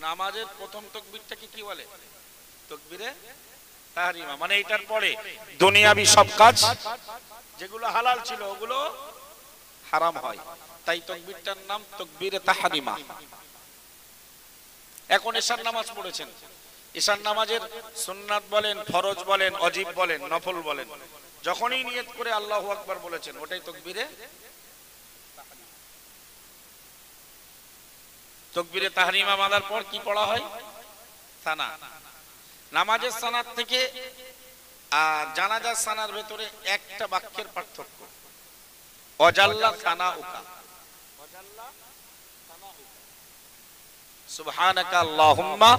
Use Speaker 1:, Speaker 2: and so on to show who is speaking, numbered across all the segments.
Speaker 1: নামাজের প্রথম তাকবীরটাকে কি বলে? তাকবীরে তাহরিমা। মানে এটার পরে দুনিয়াবি সব কাজ যেগুলো হালাল ছিল ওগুলো হারাম হয়, তাই তাকবীরটার নাম তাকবীরে তাহরিমা। এখন এশার নামাজ পড়েছেন, এশার নামাজের সুন্নাত বলেন, ফরজ বলেন, ওয়াজিব বলেন, নফল বলেন, যখনই নিয়ত করে আল্লাহু আকবার বলেছেন ওটাই তাকবীরে তাকবীরে তাহরিমা বাঁধার পর কি পড়া হয়? সানা। নামাজের সানাত থেকে আর জানাজার সানার ভেতরে একটা বাক্যের পার্থক্য, ওয়াজাল্লা সানাউকা। সুবহানাকা আল্লাহুম্মা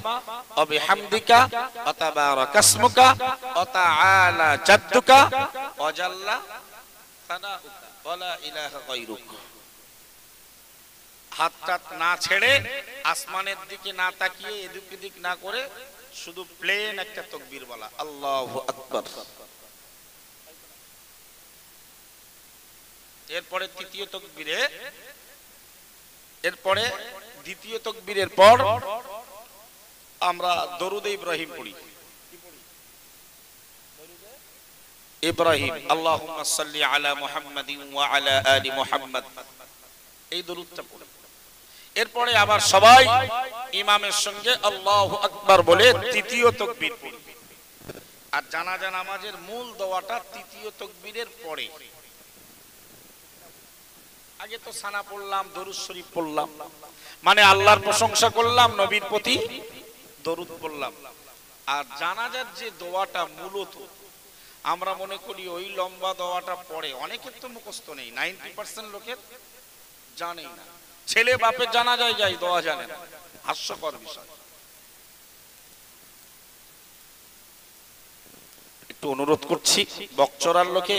Speaker 1: ওয়া বিহামদিকা ওয়া তাবারাকা ইসমুকা ওয়া তাআলা জাদ্দুকা ওয়াজাল্লা সানাউকা ওয়া লা ইলাহা গায়রুক। হাতটা না ছেড়ে আসমানের দিকে না তাকিয়ে এদিক ওদিক না করে শুধু প্লেন একটা তাকবীর বলা, আল্লাহু আকবার। এরপরে তৃতীয় তাকবীরে, এরপরে দ্বিতীয় তাকবীরের পর আমরা দরুদ ইব্রাহিম পড়ি। ইব্রাহিম আল্লাহুম্মা সাল্লি আলা মুহাম্মাদিন ওয়া আলা আলি মুহাম্মাদ, এই দরুদটা পড়ি। এরপরে আবার সবাই ইমামের সঙ্গে আল্লাহু আকবার বলে তৃতীয় তাকবীর পড়ি। আর জানাজা নামাজের মূল দোয়াটা তৃতীয় তাকবীরের পরে। আগে তো সানা পড়লাম, দরুদ শরীফ পড়লাম, মানে আল্লাহর প্রশংসা করলাম, নবীর প্রতি দরুদ পড়লাম। আর জানাজার যে দোয়াটা মূলত আমরা মনে করি ওই লম্বা দোয়াটা পড়ে, অনেকের তো মুখস্থ নেই, 90% লোকের জানেই না। ছেলে বাপের জানাজায় যায়, দোয়া জানে না, হাস্যকর বিষয়। একটু অনুরোধ করছি, বকচরার লোকে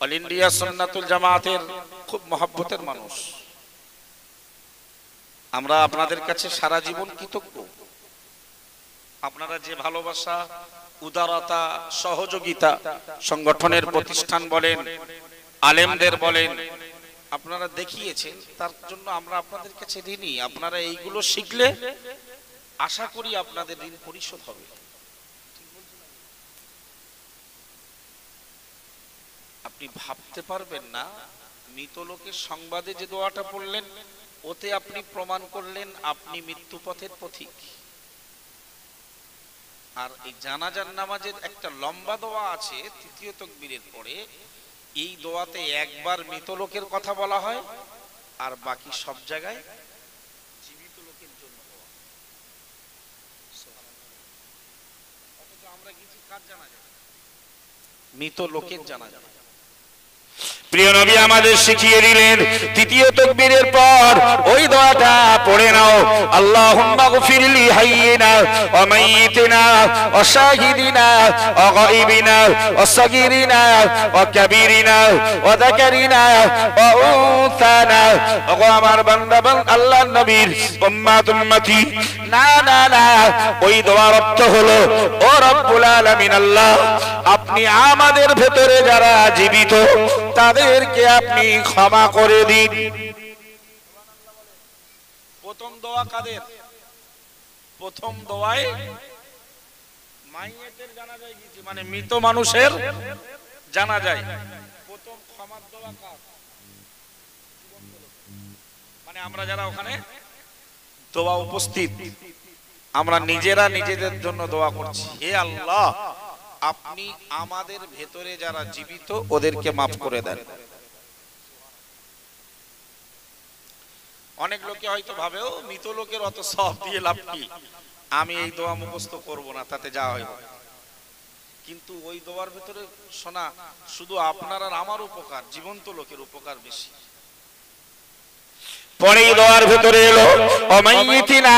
Speaker 1: অল ইন্ডিয়া সুন্নাতুল জামাতের খুব মহব্বতের মানুষ, আমরা আপনাদের কাছে সারা জীবন কৃতজ্ঞ। আপনারা যে ভালোবাসা, উদারতা, সহযোগিতা, সংগঠনের প্রতিষ্ঠান বলেন, আলেমদের বলেন, আপনারা দেখিয়েছেন, তার জন্য আমরা আপনাদের কাছে ঋণী। আপনারা এইগুলো শিখলে আশা করি আপনাদের ঋণ পরিশোধ হবে। আপনি ভাবতে পারবেন না, মৃত লোকের সংবাদে যে দোয়াটা পড়লেন ওতে আপনি প্রমাণ করলেন আপনি মৃত্যুপথের পথিক। আর এই জানাজার নামাজের একটা লম্বা দোয়া আছে তৃতীয় তাকবীরের পরে, এই দোয়াতে একবার মৃত লোকের কথা বলা হয় আর বাকি সব জায়গায় জীবিত লোকের জন্য দোয়া। অথচ আমরা কিছু কাজ জানা যায়, মৃত লোকের জানা যায়। প্রিয় নবী আমাদের শিখিয়ে দিলেন তৃতীয় তাকবীরের পর ওই দোয়াটা পড়ে নাও, আল্লাহুম্মা গফিরলি হাইয়িনা ওয়া মাইয়িতিনা ওয়া শাহিদিনা ওয়া গায়বিনা ওয়া সাগীরিনা ওয়া কাবীরিনা ওয়া যাকারিনা ওয়া উনসানা। ওগো আমার বান্দা আল্লাহর নবীর উম্মতি, না না না, ওই দোয়ার অর্থ হলো ও রব্বুল আলামিন আল্লাহ, আপনি আমাদের ভেতরে যারা জীবিত তাদেরকে আপনি ক্ষমা করে দিন। প্রথম দোয়া কাদের? প্রথম দোয়ায় মাইয়েতের জানাজায় গেছি, মানে মৃত মানুষের জানাজায় প্রথম ক্ষমার দোয়া কার? মানে আমরা যারা ওখানে দোয়া উপস্থিত, আমরা নিজেরা নিজেদের জন্য দোয়া করছি, হে আল্লাহ আপনি আমাদের ভেতরে যারা জীবিত ওদেরকে মাফ করে দেন। অনেক লোকে হয়তো ভাবেও মৃত লোকের অত সওয়াব দিয়ে লাভ কি, আমি এই দোয়া মুখস্থ করব না, তাতে যা হয়। কিন্তু ওই দোয়ার ভেতরে শোনা শুধু আপনার আর আমার উপকার, জীবন্ত লোকের উপকার বেশি। পরে দোয়ার ভেতরে এলো ও মাইয়িতিনা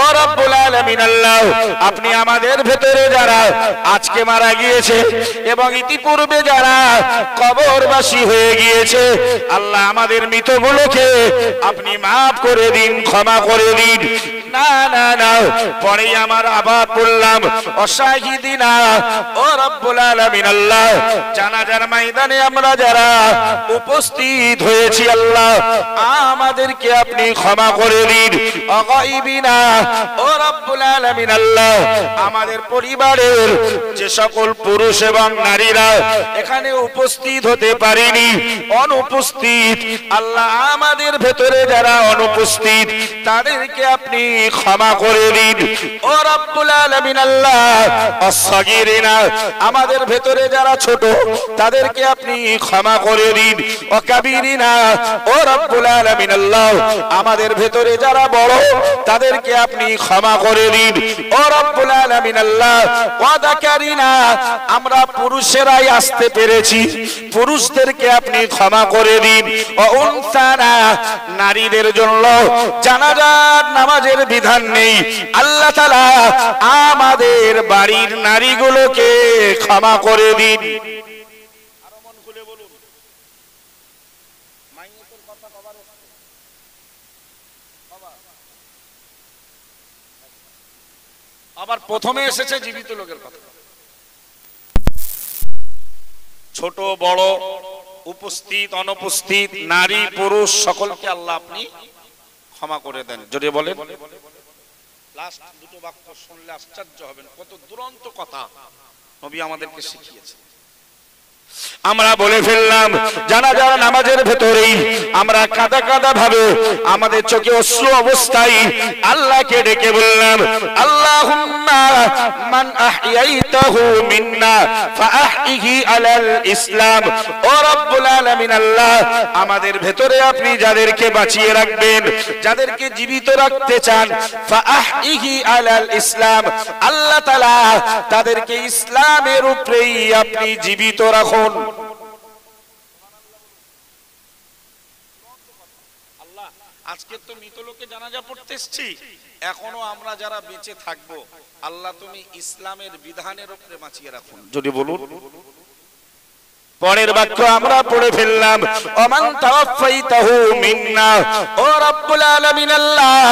Speaker 1: ও রব্বুল আলামিন আল্লাহ, আপনি আমাদের ভেতরে যারা আজকে মারা গিয়েছে এবং ইতিপূর্বে যারা কবরবাসী হয়ে গিয়েছে, আল্লাহ আমাদের মৃতগুলোকে আপনি মাফ করে দিন, ক্ষমা করে দিন। না না না, পরে আমার আবার বললাম অশাহিদিনা, ও রব্বুল আলামিন আল্লাহ, জানাজার ময়দানে আমরা যারা উপস্থিত হয়েছি আল্লাহ, আমাদেরকে আপনি ক্ষমা করে দিন। অগাইবিনা, ও রব্বুল আলামিন আল্লাহ, আমাদের পরিবারের যে সকল পুরুষ এবং নারীরা এখানে উপস্থিত হতে পারেনি, অনুপস্থিত আল্লাহ, আমাদের ভেতরে যারা অনুপস্থিত তাদেরকে আপনি ক্ষমা করে দিন। ও রব্বুল আলামিন আল্লাহ, আসসাগিরিনা, আমাদের ভেতরে যারা ছোট তাদেরকে আপনি ক্ষমা করে দিন। ও কাবীরিনা, ও রব্বুল আলামিন আল্লাহ, আমাদের ভেতরে যারা বড় তাদেরকে আপনি ক্ষমা করে দিন। ও রব্বুল আলামিন আল্লাহ, ওয়া যাকারিনা, আমরা পুরুষেরাই আসতে পেরেছি, পুরুষদেরকে আপনি ক্ষমা করে দিন। ও উনসানা, নারীদের জন্য জানাজার নামাজের বিধান নেই, আল্লাহ তাআলা আমাদের বাড়ির নারীগুলোকে ক্ষমা করে দিন। আরো মন খুলে বলুন, মাইয়াতের কথা কবার আবার প্রথমে এসেছে জীবিত লোকের কথা। ছোট বড়, উপস্থিত অনুপস্থিত, নারী পুরুষ সকলকে আল্লাহ আপনি ক্ষমা করে দেন। জোরে বলেন। লাস্ট দুটো বাক্য শুনলে আশ্চর্য হবেন, কত দুরন্ত কথা নবী আমাদেরকে শিখিয়েছে। আমরা বলে ফেললাম জানাজার নামাজের ভেতরেই আমরা কাঁদা কাঁদা ভাবে আমাদের চোখে অশ্রু অবস্থায় আল্লাহকে ডেকে বললাম, আল্লাহুম্মা মান আহইয়াইতাহু মিন্না ফাআহইহি আলাল ইসলাম। ও রব্বুল আলামিন আল্লাহ, আমাদের ভেতরে আপনি যাদেরকে বাঁচিয়ে রাখবেন, যাদেরকে জীবিত রাখতে চান, ফাআহইহি আলাল ইসলাম, আল্লাহ তাআলা তাদেরকে ইসলামের উপরেই আপনি জীবিত রাখুন। আল্লাহ, আজকে তো মৃত লোকে জানাজা পড়তে এসেছি, এখনো আমরা যারা বেঁচে থাকবো আল্লাহ তুমি ইসলামের বিধানের উপরে বাঁচিয়ে রাখুন। যদি বলুন। পরের বাক্য আমরা পড়ে ফেললাম, ওমান তাওয়াফাইতাহু মিন্না। ও রব্বুল আলামিন আল্লাহ,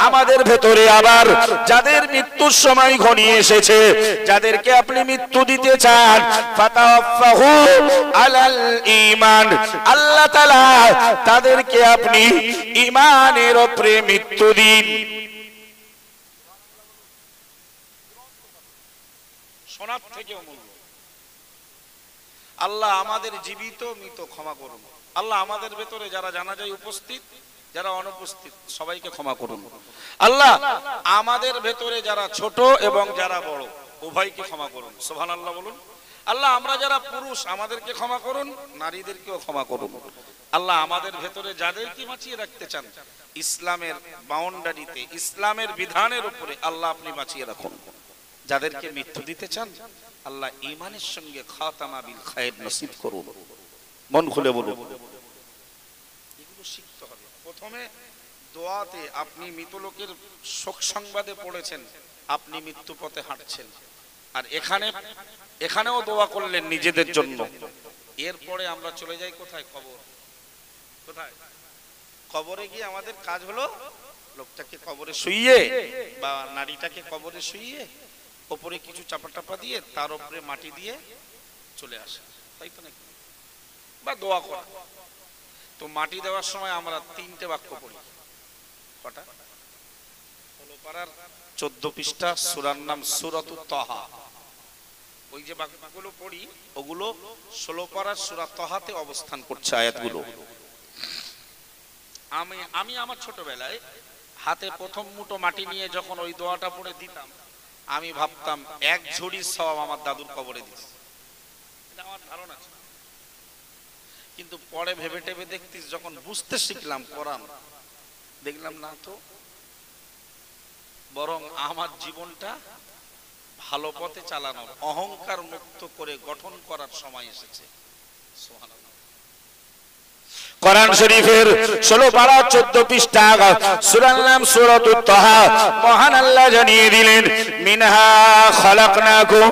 Speaker 1: আমাদের ভেতরে আবার যাদের মৃত্যুর সময় ঘনিয়ে এসেছে, যাদেরকে আপনি মৃত্যু দিতে চান, ফাতাওয়াফাহু আলাল ঈমান, আল্লাহ তাআলা তাদেরকে আপনি ঈমানের উপরে মৃত্যু দিন। সোনার থেকেও মূল্য। আল্লাহ আমাদের জীবিত মৃত ক্ষমা করুন। আল্লাহ আমাদের ভেতরে যারা জানাজায় উপস্থিত, যারা অনুপস্থিত সবাইকে ক্ষমা করুন। আল্লাহ আমাদের ভেতরে যারা ছোট এবং যারা বড় উভয়কে ক্ষমা করুন। সুবহানাল্লাহ বলুন। আল্লাহ আমরা যারা পুরুষ আমাদেরকে ক্ষমা করুন, নারীদেরকেও ক্ষমা করুন। আল্লাহ আমাদের ভেতরে যাদেরকে বাঁচিয়ে রাখতে চান ইসলামের বাউন্ডারিতে, ইসলামের বিধানের উপরে আল্লাহ আপনি বাঁচিয়ে রাখুন। যাদেরকে মৃত্যু দিতে চান আল্লাহ ঈমানের সঙ্গে খাতামা বিল খায়র নসিব করুন। মন খুলে বলুন। এগুলো শিখতে হবে। প্রথমে দোয়াতে আপনি মৃত লোকের শোক সংবাদে পড়েছেন, আপনি মৃত্যু পথে হাঁটছেন, আর এখানেও দোয়া করলেন নিজেদের জন্য। এরপরে আমরা চলে যাই কোথায়? কবর। কোথায়? কবরে গিয়ে আমাদের কাজ হলো লোকটাকে কবরে শুইয়ে বা নারীটাকে কবরে শুইয়ে উপরে কিছু চাপা টাপা দিয়ে তার উপরে মাটি দিয়ে চলে আসে, তাই তো নাকি? বা দোয়া করা। তো মাটি দেওয়ার সময় আমরা তিনটে বাক্য পড়ি। কটা? ষোলপাড়ার 14 পৃষ্ঠা, সূরার নাম সূরাতুত তাহা। ওই যে বাক্যগুলো পড়ি ওগুলো 16 সূরা তাহাতে অবস্থান করছে আয়াতগুলো। আমি আমার ছোটবেলায় হাতে প্রথম মুঠো মাটি নিয়ে যখন ওই দোয়াটা পড়ে দিতাম, আমি ভাবতাম এক ঝুড়ি সওয়াব আমার দাদুর কবরে দিয়েছে, এটা আমার ধারণা ছিল। কিন্তু পরে ভেবে টেবে দেখতিস, যখন বুঝতে শিখলাম কোরআন, দেখলাম না তো, বরং আমার জীবনটা ভালো পথে চালানোর, অহংকার মুক্ত করে গঠন করার সময় এসেছে। সুবহানাল্লাহ। কোরআন শরীফের 16 পারা 14 পৃষ্ঠা সূরার নাম সূরাতুত তাহা। মহান আল্লাহ জানিয়ে দিলেন মিনহা খলাকনাকুম,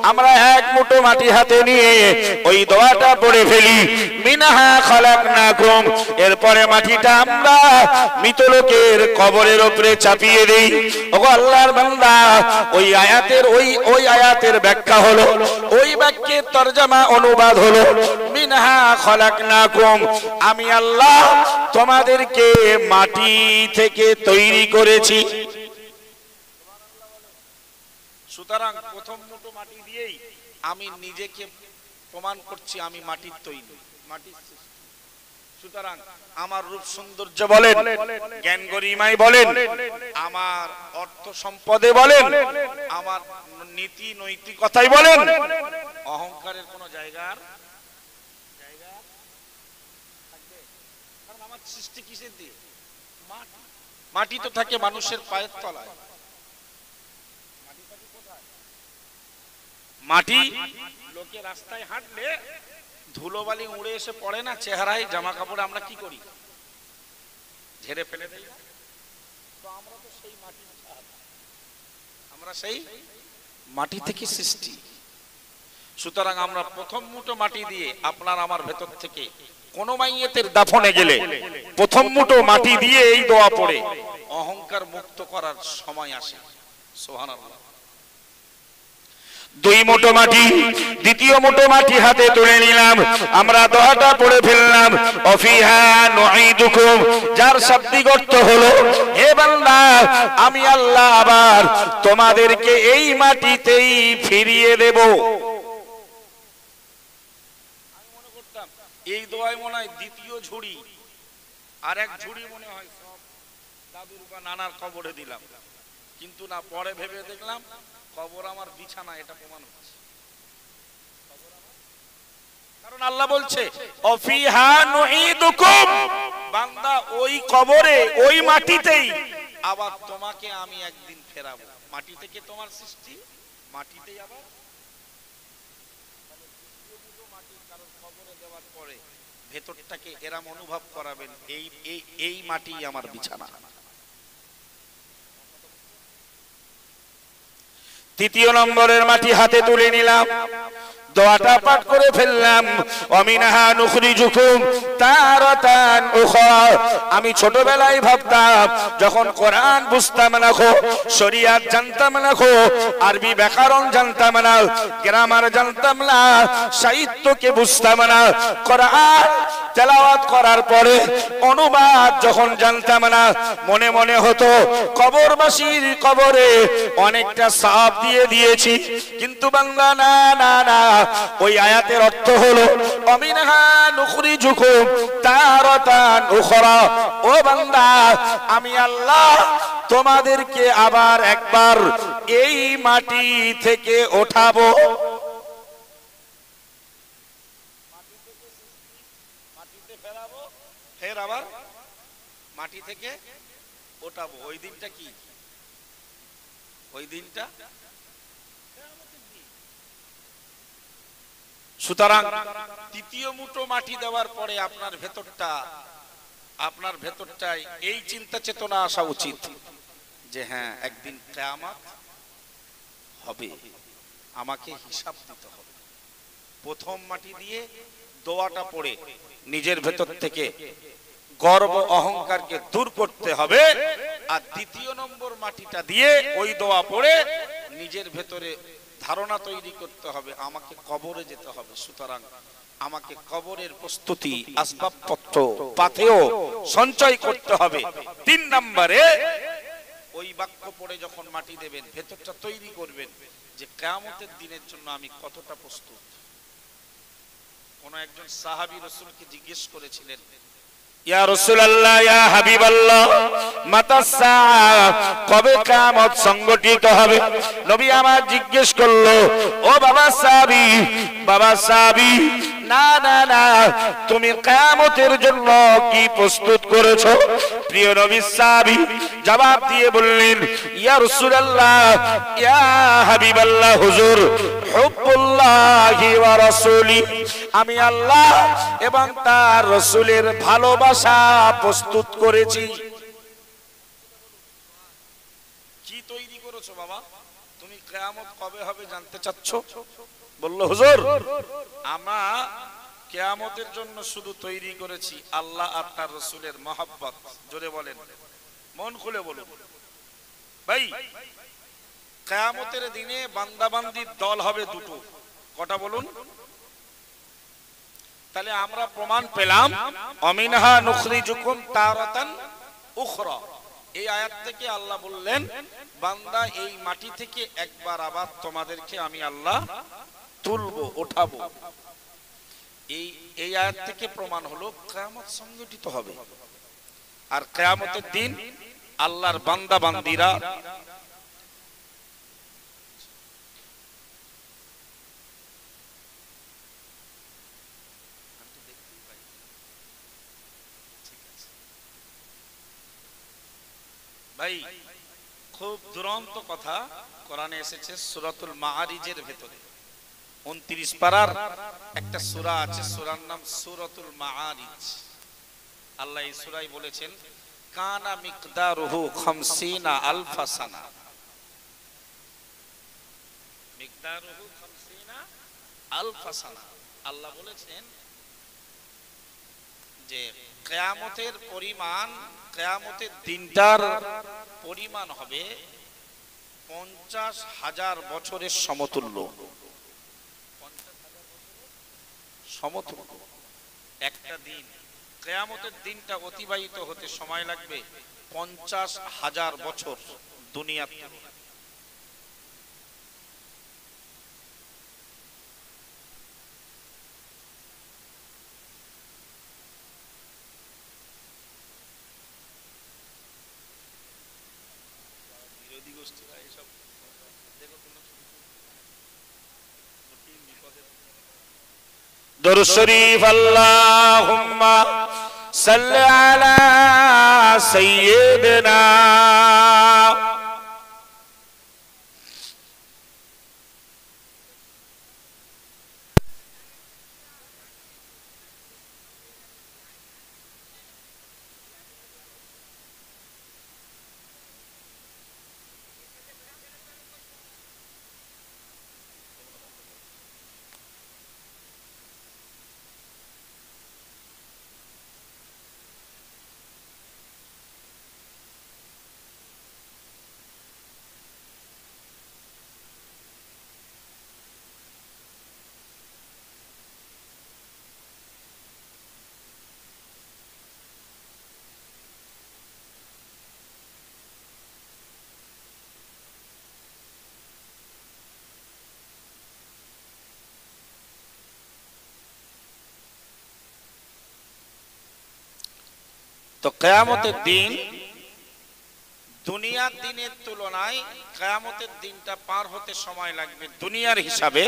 Speaker 1: আমরা এক মুঠো মাটি হাতে নিয়ে ওই দোয়াটা পড়ে ফেলি মিনহা খলাকনাকুম, এরপরে মাটিটা আমরা মৃত লোকের কবরের উপরে চাপিয়ে দেই। ওগো আল্লাহর বান্দা, ওই আয়াতের ব্যাখ্যা হলো, ওই বাক্যের তরজমা অনুবাদ হলো মিনহা খলাকনাকুম, আমি আল্লাহ তোমাদেরকে মাটি থেকে তৈরি করেছি। সুতরাং প্রথম মুঠো মাটি দিয়েই আমি নিজেকে প্রমাণ করছি আমি মাটির তৈরি, মাটির সৃষ্টি। সুতরাং আমার রূপ সৌন্দর্য বলেন, জ্ঞান গরিমায় বলেন, আমার অর্থ সম্পদে বলেন, আমার নীতি নৈতিকতায় বলেন, অহংকারের কোন জায়গার থাকবে? কারণ আমার সৃষ্টি কিসের দিয়ে? মাটি তো থাকে মানুষের পায়ের তলায়। মাটি লোকে রাস্তায় হাঁটলে ধুলোবালি উড়ে এসে পড়ে না চেহারায়, জামা কাপড়ে, আমরা কি করি? ঝেড়ে ফেলে দেই। তো আমরা তো সেই মাটির ছাপ, আমরা সেই মাটি থেকে সৃষ্টি। সুতরাং আমরা প্রথম মুঠো মাটি দিয়ে আপনার আমার ভেতর থেকে কোন মাইয়েতের দাফনে গেলে প্রথম মুঠো মাটি দিয়ে এই দোয়া পড়ে অহংকার মুক্ত করার সময় আসে। সুবহানাল্লাহ। দুই মুঠো মাটি, দ্বিতীয় মুঠো মাটি হাতে তুলে নিলাম, আমরা দোয়াটা পড়ে ফেললাম অফিহা নুঈদুকুম, যার শাব্দিক অর্থ হলো হে বান্দা আমি আল্লাহ আবার তোমাদেরকে এই মাটিতেই ফিরিয়ে দেব। আমি মনে করতাম এই দোয়ায় মনে হয় দ্বিতীয় ঝুড়ি আর এক ঝুড়ি মনে হয় সব দাদুর বা নানার কবরে দিলাম, কিন্তু না, পরে ভেবে দেখলাম কবর আমার বিছানা, এটা প্রমাণ হচ্ছে। কারণ আল্লাহ বলছে অফিহা নুঈদুকুম, বান্দা ওই কবরে ওই মাটিতেই আবার তোমাকে আমি একদিন ফেরাবো। মাটি থেকে তোমার সৃষ্টি, মাটিতেই আবার মাটি কারণ কবরে দেওয়ার পরে ভেতরটাকে এরাম অনুভব করাবেন এই মাটি আমার বিছানা। তৃতীয় নম্বরের মাটি হাতে তুলে নিলাম, দোয়াটা পাঠ করে ফেললাম অমিনহা নুখরিজুকুম তারাতান উখরা। আমি ছোটবেলায় ভাবতাম যখন কোরআন বুঝতাম না, শরিয়াত জানতাম না, আরবি ব্যাকরণ জানতাম না, গ্রামার জানতাম না, সাহিত্যকে বুঝতাম না, কোরআন তেলাওয়াত করার পরে অনুবাদ যখন জানতাম না, মনে মনে হতো কবরবাসীর কবরে অনেকটা সাপ দিয়ে দিয়েছি। কিন্তু বান্দা না না না, ওই আয়াতের অর্থ হলো অমিনহা নুখরিজুকুম তারাতান উখরা। ও বান্দা আমি আল্লাহ তোমাদেরকে আবার একবার এই মাটি থেকে ওঠাবো। মাটিতে ফেরাবো, ফের আবার মাটি থেকে ওঠাবো। ওই দিনটা কি? ওই দিনটা সুতরাং তৃতীয় মুঠো মাটি দেওয়ার পরে আপনার ভেতরটায় এই চিন্তা চেতনা আসা উচিত যে হ্যাঁ, একদিন কিয়ামত হবে, আমাকে হিসাব দিতে হবে। প্রথম মাটি দিয়ে দোয়াটা পড়ে নিজের ভেতর থেকে গর্ব অহংকারকে দূর করতে হবে, আর দ্বিতীয় নম্বর মাটিটা দিয়ে ওই দোয়া পড়ে নিজের ভেতরে ধারণা তৈরি করতে হবে আমাকে কবরে যেতে হবে। সুতরাং আমাকে কবরের প্রস্তুতি, আসবাবপত্র, পাথেয় সঞ্চয় করতে হবে। 3 নম্বরে ওই বাক্য পড়ে যখন মাটি দেবেন, ভেতরটা তৈরি করবেন যে কিয়ামতের দিনের জন্য আমি কতটা প্রস্তুত। কোন একজন সাহাবী রাসূলকে জিজ্ঞেস করেছিলেন, ইয়া রাসূলুল্লাহ, ইয়া হাবিবাল্লাহ, মাতাস সাআ, কবে কিয়ামত সংগঠিত হবে? নবী আমার জিজ্ঞেস করলো, ও বাবা সাহাবী, না না না, তুমি কিয়ামতের জন্য কি প্রস্তুত করেছো? প্রিয় নবী সাহাবী জবাব দিয়ে বললেন, ইয়া রাসূলুল্লাহ, ইয়া হাবিবাল্লাহ, হুজুর, হুব্বুল্লাহি ওয়া রাসূলি, আমি আল্লাহ এবং তার রাসূলের ভালোবাসা প্রস্তুত করেছি। কি তৈরি করেছো বাবা? তুমি কিয়ামত কবে হবে জানতে চাচ্ছ? বলল হুজুর আমরা কিয়ামতের জন্য শুধু তৈরি করেছি আল্লাহ আর তার রাসূলের মহব্বত। জোরে বলেন, মন খুলে বলুন ভাই। কিয়ামতের দিনে বান্দাবান্দির দল হবে দুটো। কটা বলুন? তাহলে আমরা প্রমাণ পেলাম অমিনহা নুখরিজুকুম তারাতান উখরা। এই আয়াত থেকে আল্লাহ বললেন বান্দা এই মাটি থেকে একবার আবার তোমাদেরকে আমি আল্লাহ তুলবো, ওঠাবো। এই আয়াত থেকে প্রমাণ হলো কিয়ামত সংগঠিত হবে। আর কিয়ামতের দিন আল্লাহর বান্দা বান্দীরা ভাই খুব দুরন্ত কথা কোরআনে এসেছে সূরাতুল মাআরিজের ভেতরে 29 পারার একটা সূরা আছে, সূরার নাম সূরাতুল মাআরিজ। আল্লাহ এই সূরায় বলেছেন কানা মিকদারুহু 50 আলফা সানা। মিকদারুহু 50 আলফা সানা। আল্লাহ বলেছেন যে কিয়ামতের পরিমাণ, কিয়ামতের দিনটার পরিমাণ হবে 50,000 বছরের সমতুল্য। সমতুল্য একটা দিন, কিয়ামতের দিনটা অতিবাহিত হতে সময় লাগবে 50,000 বছর দুনিয়ার তুলনায়। দরুদ শরীফ আল্লাহুম্মা সাল্লি আলা সাইয়্যিদিনা। তো কিয়ামতের দিন দুনিয়ার দিনের তুলনায় কিয়ামতের দিনটা পার হতে সময় লাগবে দুনিয়ার হিসাবে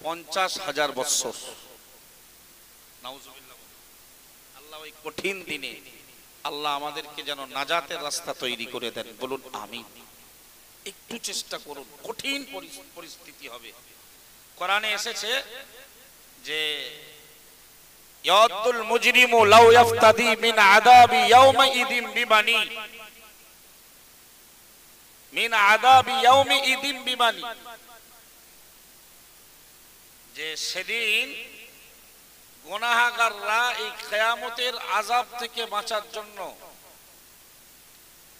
Speaker 1: 50,000 বছর। নাউজুবিল্লাহ। আল্লাহ ওই কঠিন দিনে আল্লাহ আমাদেরকে যেন নাজাতের রাস্তা তৈরি করে দেন। বলুন আমিন। একটু চেষ্টা করুন, কঠিন পরিস্থিতি হবে। কোরআনে এসেছে যে ইয়াদুল মুজরিমু লাউ ইফতাদি মিন আযাবি ইয়াউমাইযিন বিবানি, মিন আযাবি ইয়াউমাইযিন বিবানি। যে সেদিন গুনাহগাররা এই কিয়ামতের আযাব থেকে বাঁচার জন্য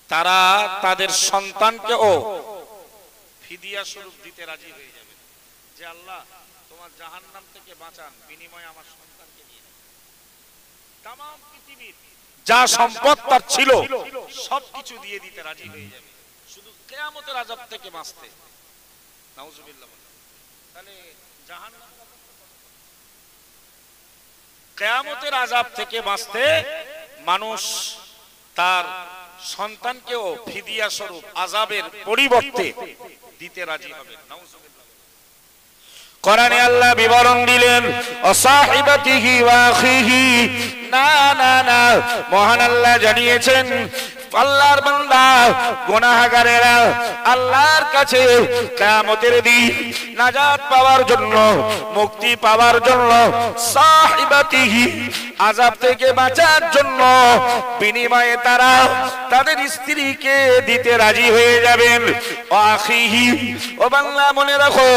Speaker 1: তারা তাদের সন্তানকেও ফিদিয়া স্বরূপ দিতে রাজি হয়ে যাবে যে আল্লাহ তোমার জাহান্নাম থেকে বাঁচান, বিনিময়ে আমার সন্তানকে নিয়ে নেন। তাম পৃথিবীর যা সম্পদ তার ছিল সবকিছু দিয়ে দিতে রাজি হয়ে যাবে শুধু কিয়ামতের আযাব থেকে বাঁচতে। নাউজুবিল্লাহ। তাহলে জাহান্নাম, কিয়ামতের আযাব থেকে বাঁচতে মানুষ তার সন্তানকেও ফিদিয়া স্বরূপ আযাবের পরিবর্তে দিতে রাজি হবে। নাউজুবিল্লাহ। কোরআনে আল্লাহ বিবরণ দিলেন অসাহিবাতিহি ওয়া আখিহি। না না না, মহান আল্লাহ জানিয়েছেন আল্লাহর বান্দা গুনাহগারেরা আল্লাহর কাছে কিয়ামতের দিন নাজাত পাওয়ার জন্য, মুক্তি পাওয়ার জন্য, সাহিবাতিহি আযাব থেকে বাঁচার জন্য বিনিময়ে তারা তাদের স্ত্রীকে দিতে রাজি হয়ে যাবেন। আখিহি, ও বাংলা মনে রাখো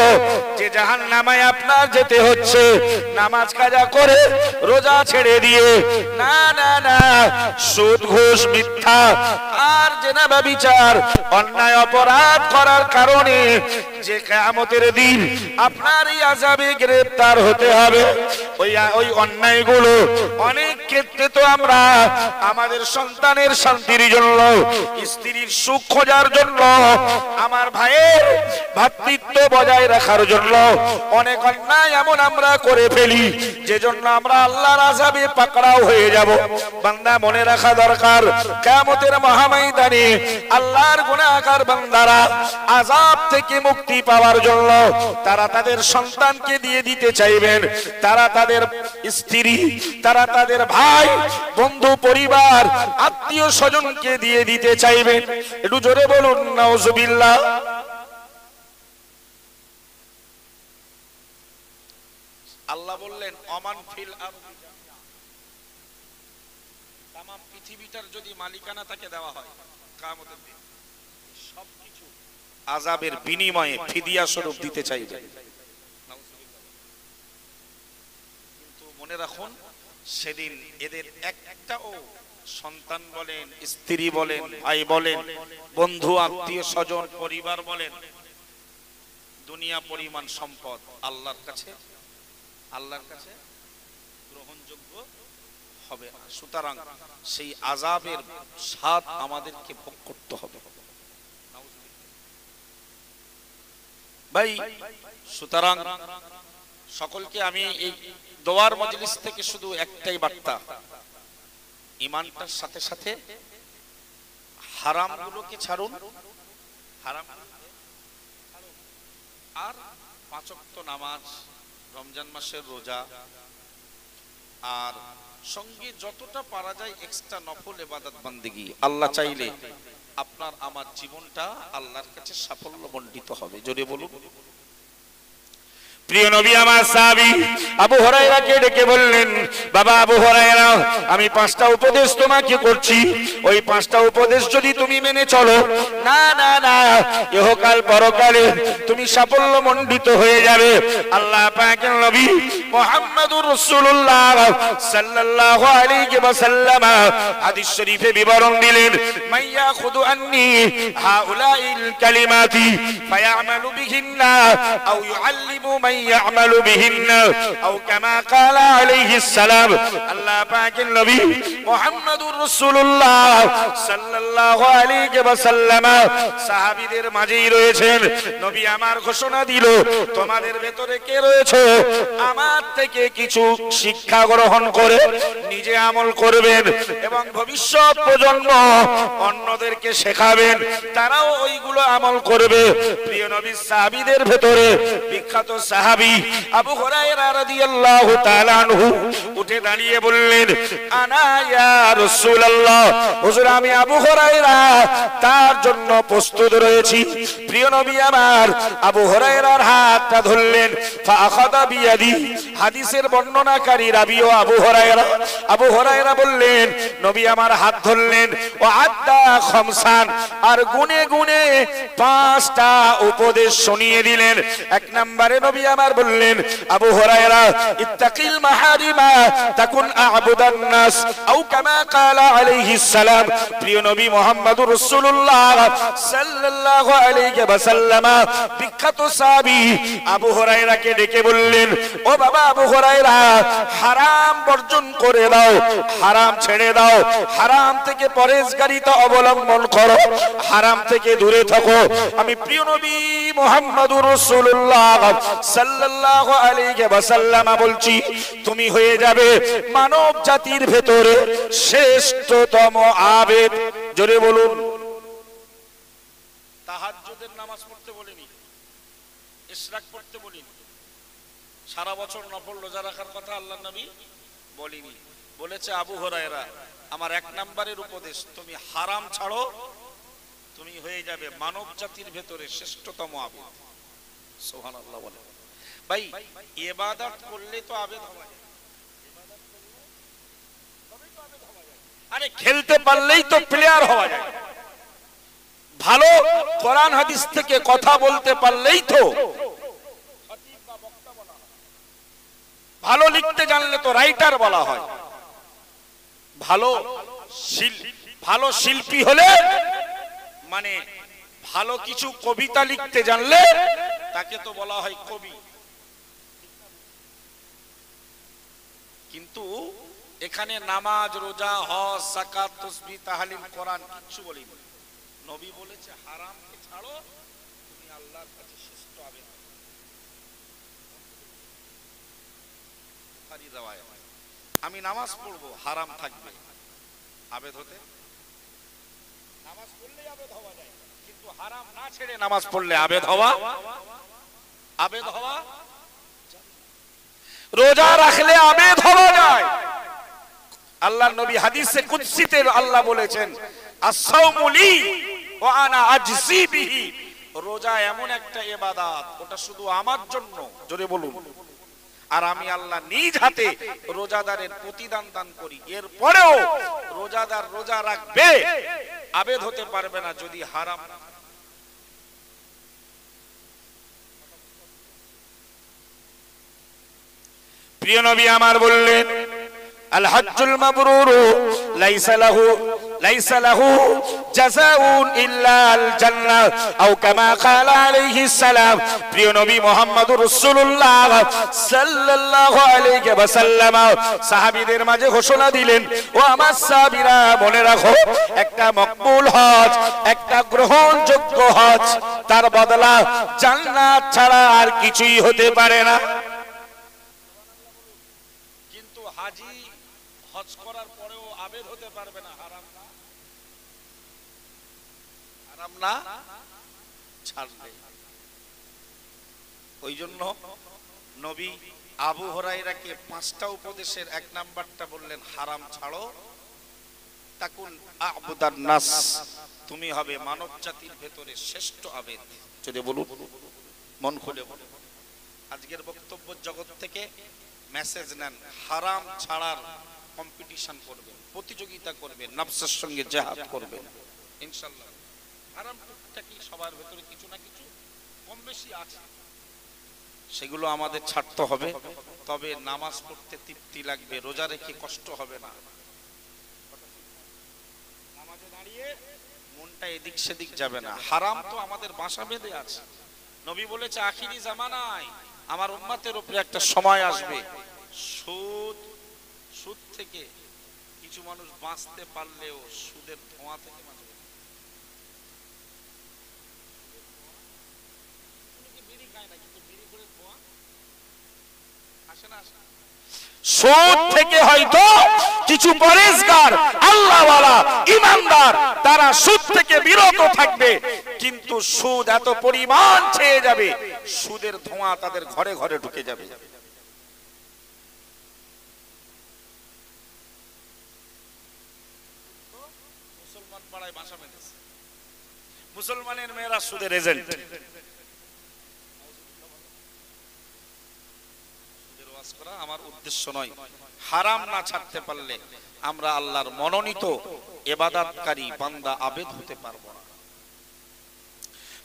Speaker 1: যে জাহান্নামে আপনার যেতে হচ্ছে নামাজ কাজা করে, রোজা ছেড়ে দিয়ে, না না না, সুদ ঘুষ মিথ্যা আর জেনা ব্যভিচার অন্যায় অপরাধ করার কারণে যে কিয়ামতের দিন আপনার এই আযাবে গ্রেফতার হতে হবে। ওই অন্যায়গুলো অনেক ক্ষেত্রে তো আমরা আমাদের সন্তানের শান্তির জন্য, স্ত্রীর সুখ খোঁজার জন্য, আমার ভাইয়ের ভ্রাতৃত্ব বজায় রাখার জন্য অনেক অন্যায় এমন আমরা করে ফেলি যে জন্য আমরা আল্লাহর আযাবে পাকড়াও হয়ে যাব। বান্দা মনে রাখা দরকার, কিয়ামতের মহাময়দানে আল্লাহর গুনাহগার বান্দারা আযাব থেকে মুক্তি পাওয়ার জন্য তারা তাদের সন্তানকে দিয়ে দিতে চাইবেন, তারা তাদের স্ত্রী, তারা তাদের ভাই, বন্ধু, পরিবার, আত্মীয় স্বজনকে দিয়ে দিতে চাইবেন। একটু জোরে বলুন নাউজুবিল্লাহ। আল্লাহ বললেন অমান ফিল আরদি, তাম পৃথিবীটার যদি মালিকানা তাকে দেওয়া হয় কিয়ামতের দিন সবকিছু আযাবের বিনিময়ে ফিদিয়া স্বরূপ দিতে চাইবে। কিন্তু মনে রাখুন সেদিন এদের একটাও সন্তান বলেন, স্ত্রী বলেন, ভাই বলেন, বন্ধু, আত্মীয় স্বজন, পরিবার বলেন, দুনিয়া পরিমাণ সম্পদ আল্লাহর কাছে গ্রহণযোগ্য হবে না। সুতরাং সেই আযাবের স্বাদ আমাদেরকে ভোগ করতে হবে ভাই। সুতরাং সকলকে আমি এই দোয়ার মজলিস থেকে শুধু একটাই বার্তা, ঈমানটার সাথে সাথে হারামগুলোকে ছাড়ুন, আর 5 ওয়াক্ত নামাজ, রমজান মাসের রোজা, আর সঙ্গে যতটা পারা যায় এক্সট্রা নফল ইবাদত বান্দেগী। আল্লাহ চাইলে আপনার আমার জীবনটা আল্লাহর কাছে সাফল্য মণ্ডিত হবে। জোরে বলুন। প্রিয় নবী আমার সাহাবী আবু হুরায়রাকে ডেকে বললেন, বাবা আবু হুরায়রা, আমি 5টা উপদেশ তোমাকে করছি, ওই 5টা উপদেশ যদি তুমি মেনে চলো, না না না, ইহকাল পরকালে তুমি সাফল্য মণ্ডিত হয়ে যাবে। আল্লাহ পাকের নবী মুহাম্মদুর রাসূলুল্লাহ সাল্লাল্লাহু আলাইহি ওয়াসাল্লাম হাদিস শরীফে বিবরণ দিলেন, মাইয়া খুদু আন্নি হাউলাইল কালিমাতি ফায়ামালু বিহিন্না আও ইউআল্লিমু মান ইয়ামালু বিহিন্না আও কামা ক্বালা আলাইহিস সালাম। আল্লাহ পাকের নবী মুহাম্মদুর রাসূলুল্লাহ সাল্লাল্লাহু আলাইহি ওয়াসাল্লাম সাহাবীদের মাঝেই রয়েছেন। নবী আমার ঘোষণা দিল, তোমাদের ভেতরে কে রয়েছে আমার থেকে কিছু শিক্ষা গ্রহণ করে নিজে আমল করবেন এবং ভবিষ্যৎ প্রজন্ম অন্যদেরকে শেখাবেন, তারাও ওইগুলো আমল করবে। প্রিয় নবী সাহাবীদের ভেতরে বিখ্যাত সাহাবী আবু হুরায়রা রাদিয়াল্লাহু তাআলা আনহু উঠে দাঁড়িয়ে বললেন, আনা ইয়া রাসূলুল্লাহ, হুজুর আমি আবু হুরায়রা তার জন্য প্রস্তুত রয়েছি। প্রিয় নবী আমার আবু হুরায়রার হাতটা ধরলেন, ফাআখাযা বিয়াদি, হাদিসের বর্ণনাকারী রাবিও আবু হুরায়রা। আবু হুরায়রা বললেন, নবী আমার হাত ধরলেন, ও আদ্দা খামসান, আর গুনে গুনে 5টা উপদেশ শুনিয়ে দিলেন। 1 নম্বরে নবী আমার বললেন, আবু হুরায়রা ইত্তাকিল মাহারিমা তাকুন আ'বুদান নাস আও কামা ক্বালা আলাইহিস সালাম। প্রিয় নবী মুহাম্মদুর রাসূলুল্লাহ সাল্লাল্লাহু আলাইহি ওয়াসাল্লাম বিখ্যাত সাহাবী আবু হুরায়রাকে ডেকে বললেন, ও বাবা আবু হুরায়রা, হারাম বর্জন করে দাও, হারাম ছেড়ে দাও, হারাম থেকে পরহেজগারিতা অবলম্বন করো, হারাম থেকে দূরে থাকো। আমি প্রিয় নবী মুহাম্মদুর রাসূলুল্লাহ সাল্লাল্লাহু আলাইহি ওয়াসাল্লাম বলছি, তুমি হয়ে যাবে মানব জাতির ভেতরে শ্রেষ্ঠতম আবেদ। জোরে বলুন। তাহাজ্জুদের নামাজ পড়তে বলিনি, ইশরাক পড়তে বলিনি, সারা বছর নফল রোজা রাখার কথা আল্লাহর নবী বলেনি, বলেছে আবু হুরায়রা আমার 1 নম্বরের উপদেশ, তুমি হারাম ছাড়ো, তুমি হয়ে যাবে মানব জাতির ভেতরে শ্রেষ্ঠতম আবেদ। সুবহানাল্লাহ বলে। ভাই ইবাদত করলে তো আবেদ হওয়া যায়, আরে খেলতে পারলেই তো প্লেয়ার হওয়া যায়, ভালো কোরআন হাদিস থেকে কথা বলতে পারলেই তো খতিব বা বক্তা বলা হয়, ভালো লিখতে জানলে তো রাইটার বলা হয়, ভালো শিল্পী হলে মানে ভালো কিছু কবিতা লিখতে জানলে তাকে তো বলা হয় কবি। কিন্তু এখানে নামাজ, রোজা, হজ, যাকাত, তাসবিহ, তাহলিল, কোরআন কিছু বলিনি। নবী বলেছে হারামকে ছাড়ো, তুমি আল্লাহর কাছে শ্রেষ্ঠ আবেদ। বুখারী riwayat, আমি নামাজ পড়বো, হারাম থাকবে, আবেদ হতে, নামাজ পড়লেই আবেদ হওয়া যায়, কিন্তু হারাম না ছেড়ে নামাজ পড়লে আবেদ হওয়া, রোজা রাখলে আবেদ হওয়া যায়। আল্লাহর নবী হাদিসে কুদসিতে আল্লাহ বলেছেন, আস-সাওমু লি ওয়া আনা আজসি বিহি, রোজা এমন একটা ইবাদত, ওটা শুধু আমার জন্য, জোরে বলুন, আর আমি আল্লাহ নিজ হাতে রোজাদারের প্রতিদান দান করি। এরপরেও রোজাদার রোজা রাখবে, আবেদ হতে পারবে না যদি হারাম। প্রিয় নবী আমার বললেন, আল হজ্জুল মাবরুর লাইসা লাহু জাযাউন ইল্লা আল জান্নাহ আও কামা ক্বালা আলাইহিস সালাম। প্রিয় নবী মুহাম্মদুর রাসূলুল্লাহ সাল্লাল্লাহু আলাইহি ওয়াসাল্লাম সাহাবীদের মাঝে ঘোষণা দিলেন, ও আমার সাহাবীরা মনে রাখো, একটা মকবুল হজ, একটা গ্রহণযোগ্য হজ, তার বদলা জান্নাত ছাড়া আর কিছুই হতে পারে না। হাজি হজ করার পরেও আবেদ হতে পারবে না, হারাম না ছাড়লে। ওই জন্য নবী আবু হুরায়রাকে 5টা উপদেশের 1 নাম্বারটা বললেন, হারাম ছাড়ো, তাকুন আ'বুদান নাস, তুমি হবে মানব জাতির ভেতরে শ্রেষ্ঠ আবেদ। যদি বলুন, মন খুলে বলুন। আজকের বক্তব্য জগৎ থেকে মেসেজ নেন, হারাম ছাড়ার কম্পিটিশন করবেন, প্রতিযোগিতা করবেন, নফসের সঙ্গে জিহাদ করবেন ইনশাআল্লাহ। হারাম টুকটাকি সবার ভেতরে কিছু না কিছু কম বেশি আছে, সেগুলো আমাদের ছাড়তে হবে। তবে নামাজ পড়তে তৃপ্তি লাগবে, রোজা রেখে কষ্ট হবে না, নামাজে দাঁড়িয়ে মনটা এদিক সেদিক যাবে না। হারাম তো আমাদের বাসা বেঁধে আছে। নবী বলেছে, আখিরি জামানায় আমার উম্মতের উপরে একটা সময় আসবে, সুদ থেকে কিছু মানুষ বাঁচতে পারলেও সুদের ধোঁয়া থেকে বাঁচবে। সুদ থেকে হয়তো কিছু পরেশগার, আল্লাহওয়ালা, ঈমানদার, তারা সুদ থেকে বিরত থাকবে, কিন্তু সুদ এত পরিমাণ ছেয়ে যাবে, সুদের ধোঁয়া তাদের ঘরে ঘরে ঢুকে যাবে। মুসলমান পাড়ায় বাসা বেঁধেছে, মুসলমানের মেয়েরা সুদের এজেন্ট। সুদের ওয়াজ করা আমার উদ্দেশ্য নয়। হারাম না ছাড়তে পারলে আমরা আল্লাহর মনোনীত ইবাদতকারী বান্দা আবেদ হতে পারবো না।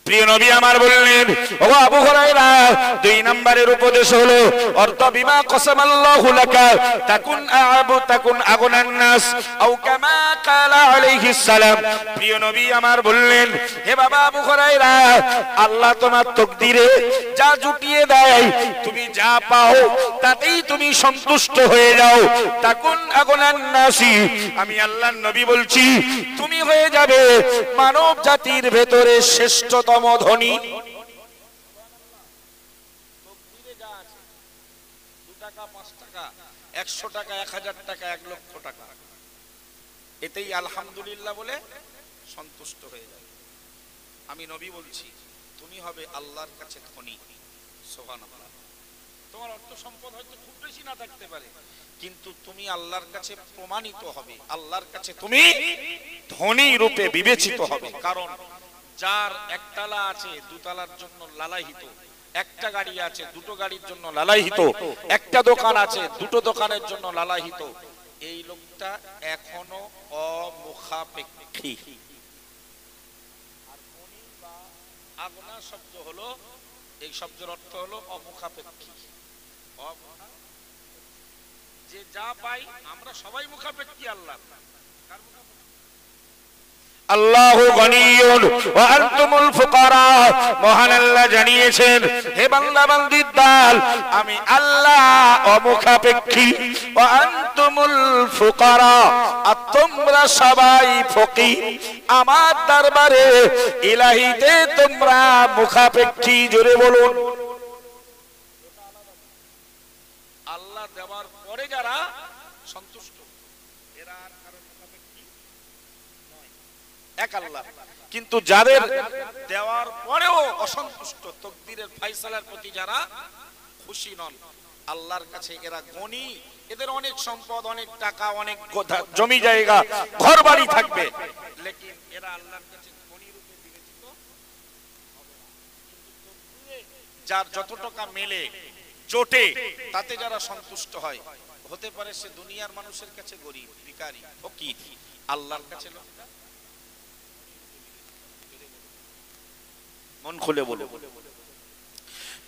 Speaker 1: প্রিয় নবী আমার বললেন, ও আবু হুরায়রা, 2 নম্বরের উপদেশ হলো, অর্থ বিমা কসামাল্লাহু লাকা তাকুন আগুনান নাস আও কামা ক্বালা আলাইহিস সালাম। প্রিয় নবী আমার বললেন, হে বাবা আবু হুরায়রা, আল্লাহ তোমার তাকদীরে যা জুটিয়ে দেয়, তুমি যা পাও তাতেই তুমি সন্তুষ্ট হয়ে যাও। তাকুন আগুনান নাসি, আমি আল্লাহর নবী বলছি, তুমি হয়ে যাবে মানব জাতির ভেতরে শ্রেষ্ঠতম ধনী। 2 টাকা, 5 টাকা, 100 টাকা, 1000 টাকা, 1 লক্ষ টাকা, এতেই আলহামদুলিল্লাহ বলে সন্তুষ্ট হয়ে যাবে। আমি নবী বলছি, তুমি হবে আল্লাহর কাছে ধনী। সুবহানাল্লাহ। তোমার অর্থ সম্পদ হয়তো খুব বেশি না থাকতে পারে, কিন্তু তুমি আল্লাহর কাছে প্রমাণিত হবে, আল্লাহর কাছে তুমি ধনী রূপে বিবেচিত হবে। কারণ যার একতলা আছে দুতলার জন্য লালায়িত, একটা গাড়ি আছে দুটো গাড়ির জন্য লালায়িত, একটা দোকান আছে দুটো দোকানের জন্য লালায়িত, এই লোকটা এখনো অমুখাপেক্ষী। আর ধনী বা আগনা শব্দ হলো, এই শব্দের অর্থ হলো অমুখাপেক্ষী। যে যা পাই আমরা সবাই মুখাপেক্ষী আল্লাহ। আল্লাহু গনিয়ুন ওয়া আনতুমুল ফুকারা, মহান আল্লাহ জানিয়েছেন হে বান্দা বান্দির দল, আমি আল্লাহ অমুখাপেক্ষী, ওয়া আনতুমুল ফুকারা, আর তোমরা সবাই ফকির। আমার দরবারে ইলাহিতে তোমরা মুখাপেক্ষী। জোরে বলুন। আল্লাহ দেওয়ার পরে যারা সন্তুষ্ট এরা আর কারো মুখাপেক্ষী নয়, এক আল্লাহ। কিন্তু যাদের দেওয়ার পরেও অসন্তুষ্ট, তাকদীরের ফয়সালার প্রতি যারা খুশি নন, আল্লাহর কাছে এরা গনি, এদের অনেক সম্পদ, অনেক টাকা, অনেক জমি জায়গা, ঘর বাড়ি থাকবে, লেকিন এরা আল্লাহর কাছে গনি রূপে বিবেচিত হবে না। যার যত টাকা মেলে জোটে তাতে যারা সন্তুষ্ট হয়, হতে পারে সে দুনিয়ার মানুষের কাছে গরিব, ভিখারি, ফকির, আল্লাহর কাছে লোকটা মন খুলে বলে।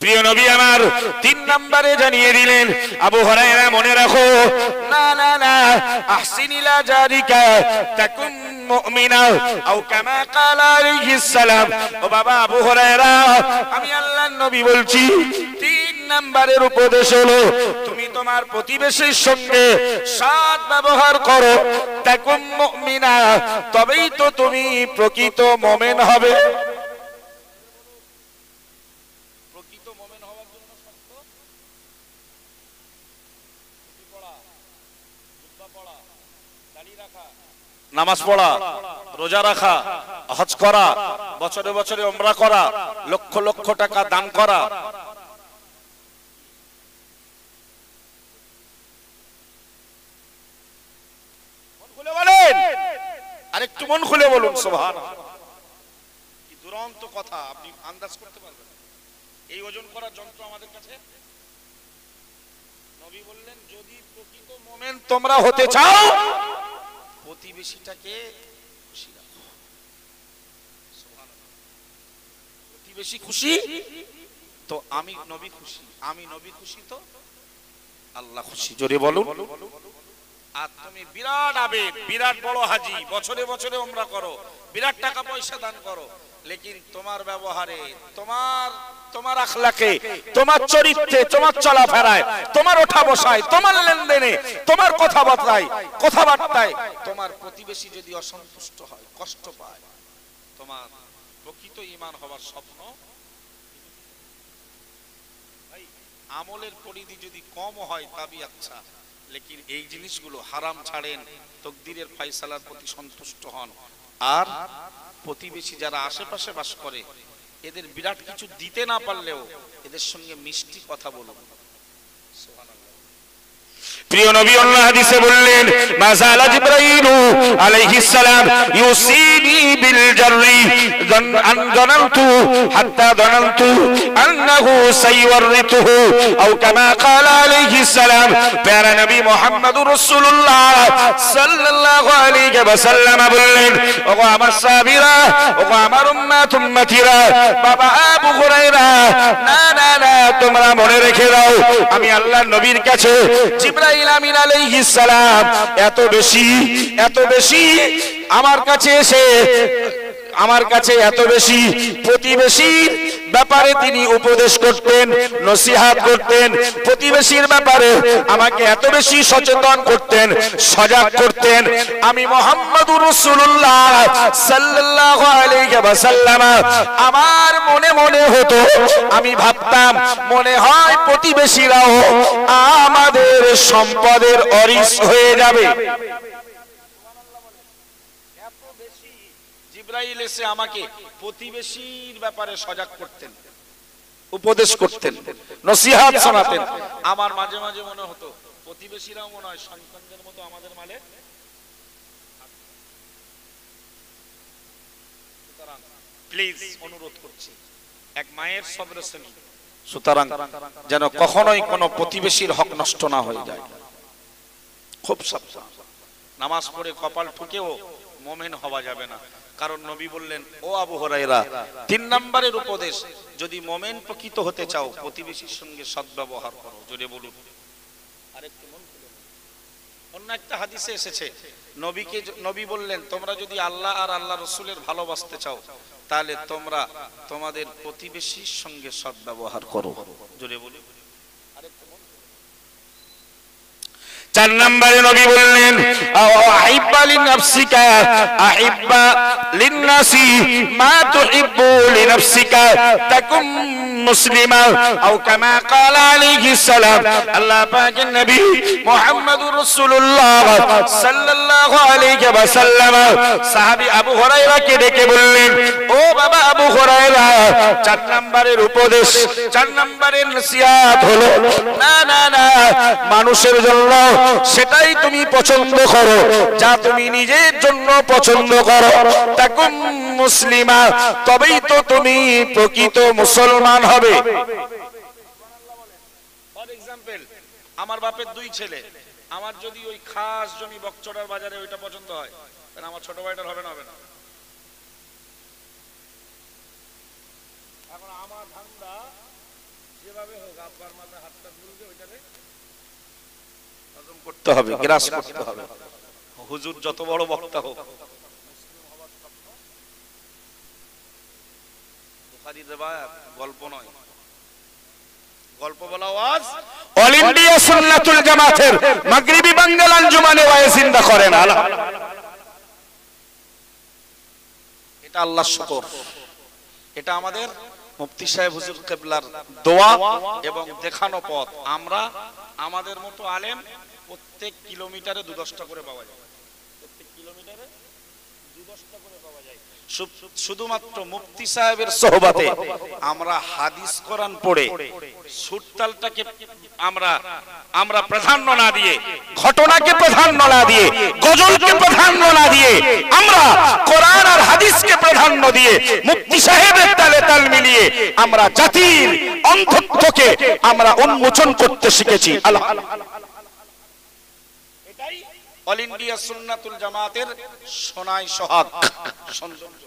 Speaker 1: প্রিয় নবী আমার 3 নম্বরে জানিয়ে দিলেন, আবু হুরায়রা মনে রাখো, না না না, আহসিন ইলা জারিকা তাকুন মুমিনা, আও কামা ক্বালা আলাইহিস সালাম। ও বাবা আবু হুরায়রা, আমি আল্লাহর নবী বলছি, 3 নম্বরের উপদেশ হলো তুমি তোমার প্রতিবেশীর সঙ্গে সৎ ব্যবহার করো, তাকুন মুমিনা, তবেই তো তুমি প্রকৃত মুমিন হবে। নামাজ পড়া, রোজা রাখা, হজ করা, বছরে বছরে উমরা করা, লক্ষ লক্ষ টাকা দান করা, মন খুলে বলেন, আরেকটু মন খুলে বলুন সুবহানাল্লাহ। কি দুরন্ত কথা, আপনি আন্দাজ করতে পারবেন। এই ওজন করার যন্ত্র আমাদের কাছে। নবী বললেন, যদি প্রকৃত মুমিন তোমরা হতে চাও, প্রতিবেশীটাকে খুশি রাখো। সুবহানাল্লাহ। প্রতিবেশী খুশি তো আমি নবী খুশি, আমি নবী খুশি তো আল্লাহ খুশি। জোরে বলুন। আর তুমি বিরাট আবেগ, বিরাট বড় হাজি, বছরে বছরে উমরা করো, বিরাট টাকা পয়সা দান করো, লেকিন তোমার ব্যবহারে, তোমার আখলাকে, তোমার চরিত্রে, তোমার চলাফেরায়, তোমার ওঠা বসায়, তোমার লেনদেনে, তোমার কথাবার্তায় তোমার প্রতিবেশী যদি অসন্তুষ্ট হয়, কষ্ট পায়, তোমার প্রকৃত ঈমান হওয়ার স্বপ্ন। ভাই আমলের পরিধি যদি কম হয় তবে আচ্ছা, লেকিন এই জিনিসগুলো হারাম ছাড়েন, তাকদীরের ফয়সালার প্রতি সন্তুষ্ট হন। আর প্রতিবেশী যারা আশেপাশে বাস করে, এদের বিরাট কিছু দিতে না পারলেও এদের সঙ্গে মিষ্টি কথা বলুন। প্রিয় নবী আল্লাহ হাদিসে বললেন, মাযালা জিবরাইলু আলাইহিস সালাম ইউসিনি বিল জাররি জানানতু হাত্তা জানানতু আন্নাহু সাইওয়ারিতুহু, আও কামা ক্বালা আলাইহিস সালাম। প্যারা নবী মুহাম্মদুর রাসূলুল্লাহ সাল্লাল্লাহু আলাইহি ওয়াসাল্লাম বললেন, ওগো আমার সাহাবীরা, ওগো আমার উম্মতিরা, বাবা আবু হুরায়রা, না না না, তোমরা মনে রেখে দাও, আমি আল্লাহর নবীর কাছে জিবরাইল আমিন আলাইহিস সালাম এত বেশি আমার কাছে এসে, আমার কাছে এত বেশি প্রতিবেশীর ব্যাপারে তিনি উপদেশ করতেন, নসিহত করতেন, প্রতিবেশীর ব্যাপারে আমাকে এত বেশি সচেতন করতেন, সজাগ করতেন। আমি মুহাম্মদুর রাসূলুল্লাহ সাল্লাল্লাহু আলাইহি ওয়াসাল্লাম, আমার মনে মনে হতো, আমি ভাবতাম মনে হয় প্রতিবেশীরাও আমাদের সম্পদের অরিস হয়ে যাবে। জিবরাইল এসে আমাকে প্রতিবেশীর ব্যাপারে সজাগ করতেন, উপদেশ করতেন, নসিহত শোনাতেন। আমার মাঝে মাঝে মনে হতো প্রতিবেশীরাও মনে হয় সন্তানদের মতো আমাদের মালে। সুতরাং প্লিজ অনুরোধ করছি, এক মায়ের সবর শ্রেণী, সুতরাং যেন কখনোই কোনো প্রতিবেশীর হক নষ্ট না হয়ে যায়। খুব সাবধান, নামাজ পড়ে কপাল ঠুকেও মুমিন হওয়া যাবে না, কারণ নবী বললেন, ও আবু হুরায়রা, 3 নম্বরের উপদেশ, যদি মুমিন প্রকৃত হতে চাও প্রতিবেশীর সঙ্গে সদ্ব্যবহার করো। জোরে বলুন। আরেকটু মন খুলে বলুন। অন্য একটা হাদিসে এসেছে, নবী বললেন, তোমরা যদি আল্লাহ আর আল্লাহ রাসূলের ভালোবাসতে চাও তাহলে তোমরা তোমাদের প্রতিবেশীর সঙ্গে সদ্ব্যবহার করো। জোরে বলুন। 4 নম্বরে নবী বললেন, আহিব্বা লিনাফসিকা আহিব্বা লিন্নাসি মা তুহিব্বু লিনাফসিকা তাকুম মুসলিমা আও কামা ক্বালা আলাইহিস সালাম। আল্লাহ পাকের নবী মুহাম্মদুর রাসূলুল্লাহ সাল্লাল্লাহু আলাইহি ওয়াসাল্লাম সাহাবী আবু হুরায়রাকে ডেকে বললেন, ও বাবা আবু হুরায়রা, 4 নম্বরের উপদেশ, 4 নম্বরের নসিহত হলো, না না না, মানুষের জন্য সেটাই তুমি পছন্দ করো যা তুমি নিজের জন্য পছন্দ করো। তাকুম মুসলিমা, তবেই তো তুমি প্রকৃত মুসলমান হবে। ফর এক্সাম্পল, আমার বাপের 2 ছেলে, আমার যদি ওই খাস জমি বকচড়ার বাজারে ওইটা পছন্দ হয়, তাহলে আমার ছোট ভাইটার হবে না? হবে না? এখন আমার ধান্দা যেভাবে হোক আব্বার মাথায় হাতটা তুলবে, ওইটারে হজম করতে হবে, গ্রাস করতে হবে। হুজুর যত বড় বক্তা হোক, বুখারীর রিওয়ায়াত, গল্প নয়, গল্প বলা ওয়াজ। অল ইন্ডিয়া সুন্নাতুল জামাতের মাগরিবি বাঙ্গাল আঞ্জুমানে ওয়াজ চিন্তা করেন। এটা আল্লাহর শুকর, এটা আমাদের মুফতি সাহেব হুজুর কিবলার দোয়া এবং দেখানো পথ। আমরা আমাদের মতো আলেম প্রত্যেক কিলোমিটারে 2-10টা করে পাওয়া যায়, প্রত্যেক কিলোমিটারে 2-10টা করে পাওয়া যায়। শুধুমাত্র মুফতি সাহেবের সোহবতে আমরা হাদিস কোরআন পড়ে সুরতালটাকে আমরা প্রাধান্য না দিয়ে, ঘটনাকে প্রাধান্য না দিয়ে, গজলকে প্রাধান্য না দিয়ে, আমরা কোরআন আর হাদিসকে প্রাধান্য দিয়ে মুফতি সাহেবের তালে তাল মিলিয়ে আমরা জাতির অন্ধত্বকে আমরা উন্মোচন করতে শিখেছি। আলহামদুলিল্লাহ, এটাই অল ইন্ডিয়া সুন্নাতুল জামাতের সোনাই সোহাগ সৌন্দর্য।